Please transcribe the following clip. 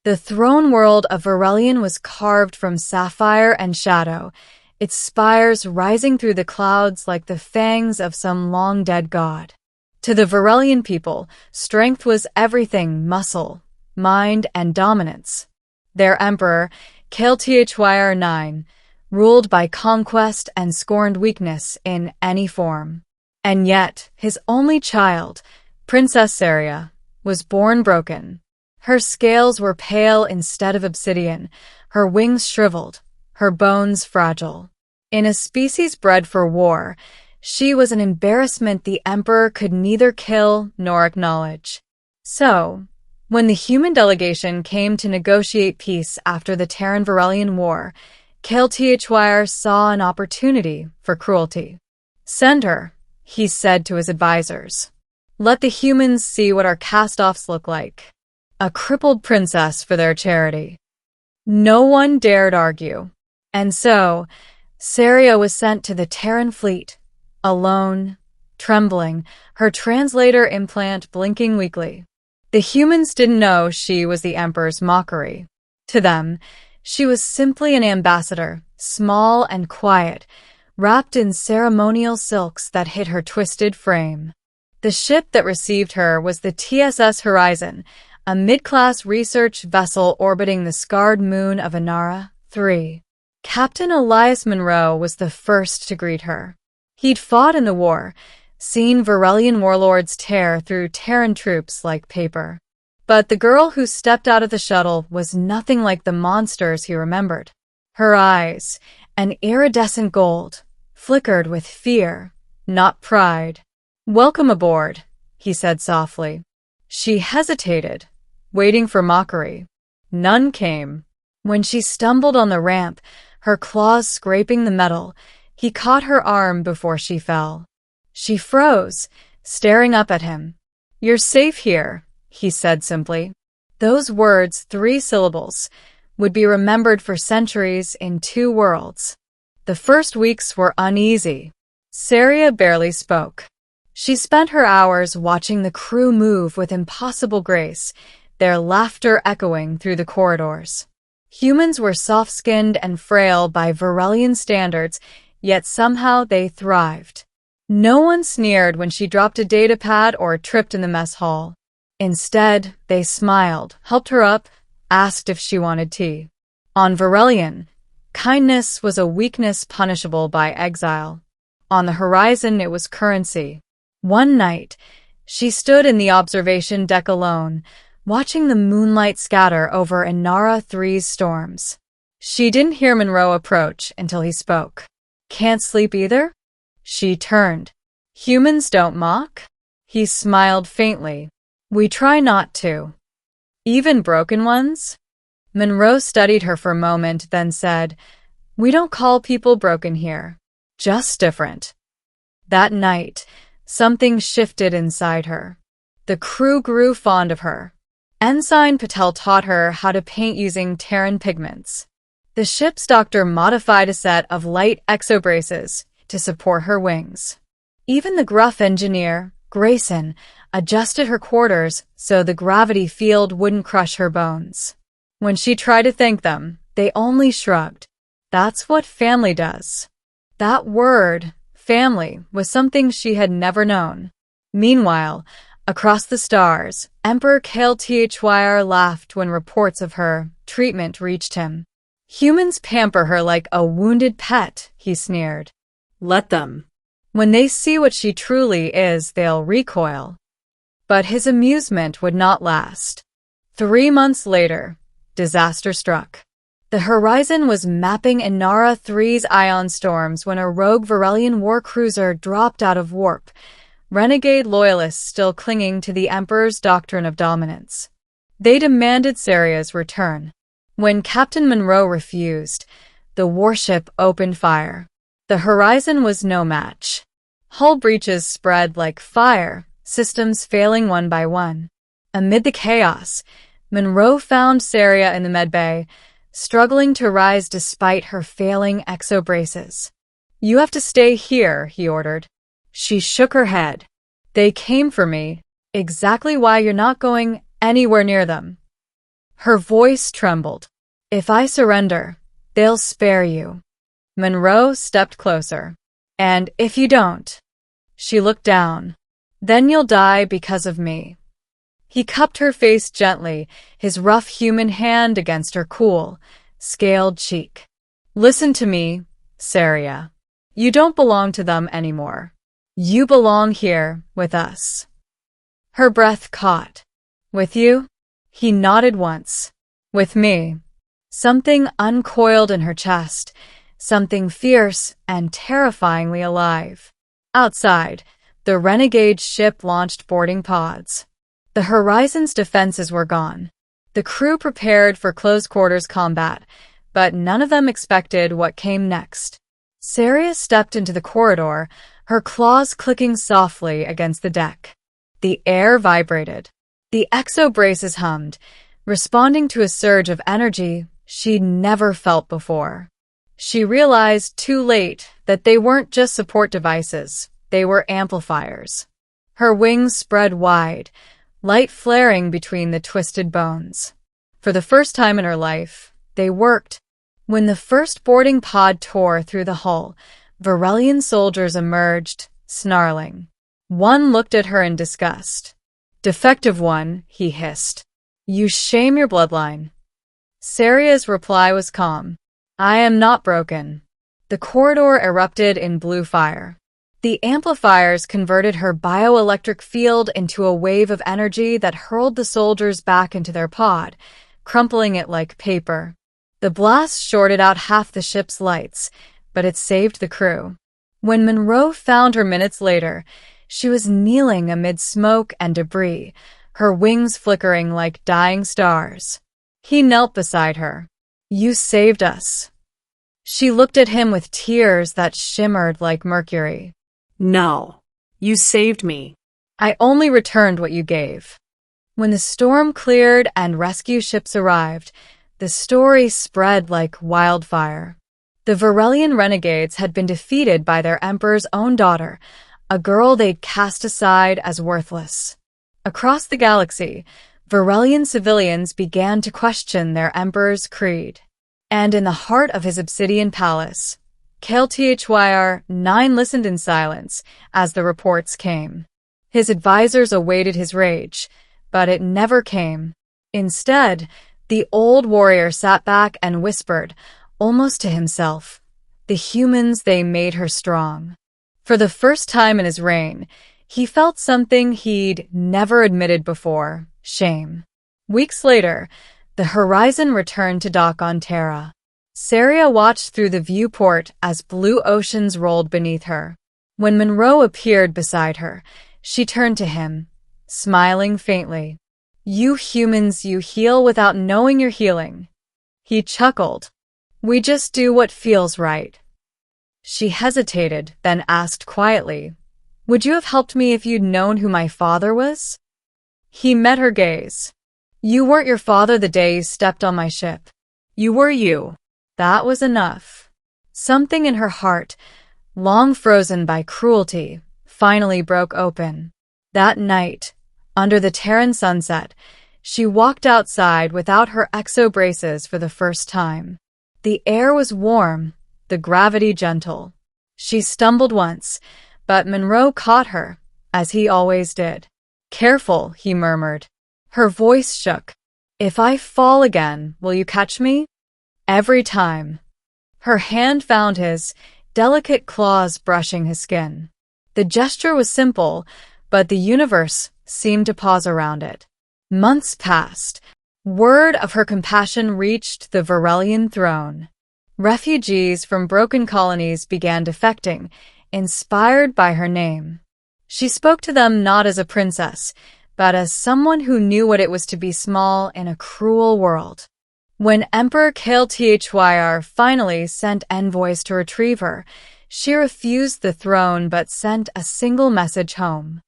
The throne world of Verelion was carved from sapphire and shadow, its spires rising through the clouds like the fangs of some long-dead god. To the Verelion people, strength was everything: muscle, mind, and dominance. Their emperor, Cruelty 9, ruled by conquest and scorned weakness in any form. And yet, his only child, Princess Saria, was born broken. Her scales were pale instead of obsidian, her wings shriveled, her bones fragile. In a species bred for war, she was an embarrassment the Emperor could neither kill nor acknowledge. So, when the human delegation came to negotiate peace after the Terran-Verelion War, Cruelty saw an opportunity for cruelty. "Send her," he said to his advisors. "Let the humans see what our cast-offs look like. A crippled princess for their charity." No one dared argue. And so, Saria was sent to the Terran fleet, alone, trembling, her translator implant blinking weakly. The humans didn't know she was the Emperor's mockery. To them, she was simply an ambassador, small and quiet, wrapped in ceremonial silks that hid her twisted frame. The ship that received her was the TSS Horizon, a mid-class research vessel orbiting the scarred moon of Inara 3. Captain Elias Monroe was the first to greet her. He'd fought in the war, seen Verelion warlords tear through Terran troops like paper. But the girl who stepped out of the shuttle was nothing like the monsters he remembered. Her eyes, an iridescent gold, flickered with fear, not pride. "Welcome aboard," he said softly. She hesitated, waiting for mockery. None came. When she stumbled on the ramp, her claws scraping the metal, he caught her arm before she fell. She froze, staring up at him. "You're safe here," he said simply. Those words, 3 syllables, would be remembered for centuries in 2 worlds. The first weeks were uneasy. Saria barely spoke. She spent her hours watching the crew move with impossible grace, their laughter echoing through the corridors. Humans were soft-skinned and frail by Verelion standards, yet somehow they thrived. No one sneered when she dropped a datapad or tripped in the mess hall. Instead, they smiled, helped her up, asked if she wanted tea. On Verelion, kindness was a weakness punishable by exile. On the horizon, it was currency. One night, she stood in the observation deck alone, watching the moonlight scatter over Inara 3's storms. She didn't hear Monroe approach until he spoke. "Can't sleep either?" She turned. "Humans don't mock?" He smiled faintly. "We try not to." "Even broken ones?" Monroe studied her for a moment, then said, "We don't call people broken here. Just different." That night, something shifted inside her. The crew grew fond of her. Ensign Patel taught her how to paint using Terran pigments. The ship's doctor modified a set of light exobraces to support her wings. Even the gruff engineer, Grayson, adjusted her quarters so the gravity field wouldn't crush her bones. When she tried to thank them, they only shrugged. That's what family does. That word, family, was something she had never known. Meanwhile, across the stars, Emperor Cruelty laughed when reports of her treatment reached him. "Humans pamper her like a wounded pet," he sneered. "Let them. When they see what she truly is, they'll recoil." But his amusement would not last. 3 months later, disaster struck. The horizon was mapping Inara 3's ion storms when a rogue Verelion war cruiser dropped out of warp, renegade loyalists still clinging to the Emperor's doctrine of dominance. They demanded Saria's return. When Captain Monroe refused, the warship opened fire. The horizon was no match. Hull breaches spread like fire, systems failing one by one. Amid the chaos, Monroe found Saria in the medbay, struggling to rise despite her failing exobraces. "You have to stay here," he ordered. She shook her head. "They came for me. Exactly why you're not going anywhere near them." Her voice trembled. "If I surrender, they'll spare you." Monroe stepped closer. "And if you don't?" She looked down. "Then you'll die because of me." He cupped her face gently, his rough human hand against her cool, scaled cheek. "Listen to me, Saria. You don't belong to them anymore. You belong here with us." Her breath caught. "With you?" He nodded once. "With me." Something uncoiled in her chest, something fierce and terrifyingly alive. Outside, the renegade ship launched boarding pods. The Horizon's defenses were gone. The crew prepared for close-quarters combat, but none of them expected what came next. Saria stepped into the corridor, her claws clicking softly against the deck. The air vibrated. The exo-braces hummed, responding to a surge of energy she'd never felt before. She realized too late that they weren't just support devices, they were amplifiers. Her wings spread wide, light flaring between the twisted bones. For the first time in her life, they worked. When the first boarding pod tore through the hull, Varelian soldiers emerged, snarling. One looked at her in disgust. "Defective one," he hissed. "You shame your bloodline." Saria's reply was calm. "I am not broken." The corridor erupted in blue fire. The amplifiers converted her bioelectric field into a wave of energy that hurled the soldiers back into their pod, crumpling it like paper. The blast shorted out half the ship's lights, but it saved the crew. When Monroe found her minutes later, she was kneeling amid smoke and debris, her wings flickering like dying stars. He knelt beside her. "You saved us." She looked at him with tears that shimmered like mercury. "No, you saved me." "I only returned what you gave." When the storm cleared and rescue ships arrived, the story spread like wildfire. The Varelian renegades had been defeated by their emperor's own daughter, a girl they'd cast aside as worthless. Across the galaxy, Varelian civilians began to question their emperor's creed. And in the heart of his obsidian palace, Galacticwar listened in silence as the reports came. His advisors awaited his rage, but it never came. Instead, the old warrior sat back and whispered, almost to himself, "The humans, they made her strong." For the first time in his reign, he felt something he'd never admitted before: shame. Weeks later, the Horizon returned to dock on Terra. Saria watched through the viewport as blue oceans rolled beneath her. When Monroe appeared beside her, she turned to him, smiling faintly. "You humans, you heal without knowing you're healing." He chuckled. "We just do what feels right." She hesitated, then asked quietly, "Would you have helped me if you'd known who my father was?" He met her gaze. "You weren't your father the day you stepped on my ship. You were you." That was enough. Something in her heart, long frozen by cruelty, finally broke open. That night, under the Terran sunset, she walked outside without her exo-braces for the first time. The air was warm, the gravity gentle. She stumbled once, but Monroe caught her, as he always did. "Careful," he murmured. Her voice shook. "If I fall again, will you catch me?" Every time. Her hand found his, delicate claws brushing his skin. The gesture was simple, but the universe seemed to pause around it. Months passed. Word of her compassion reached the Varelian throne. Refugees from broken colonies began defecting, inspired by her name. She spoke to them not as a princess, but as someone who knew what it was to be small in a cruel world. When Emperor Galacticwar finally sent envoys to retrieve her, she refused the throne but sent a single message home.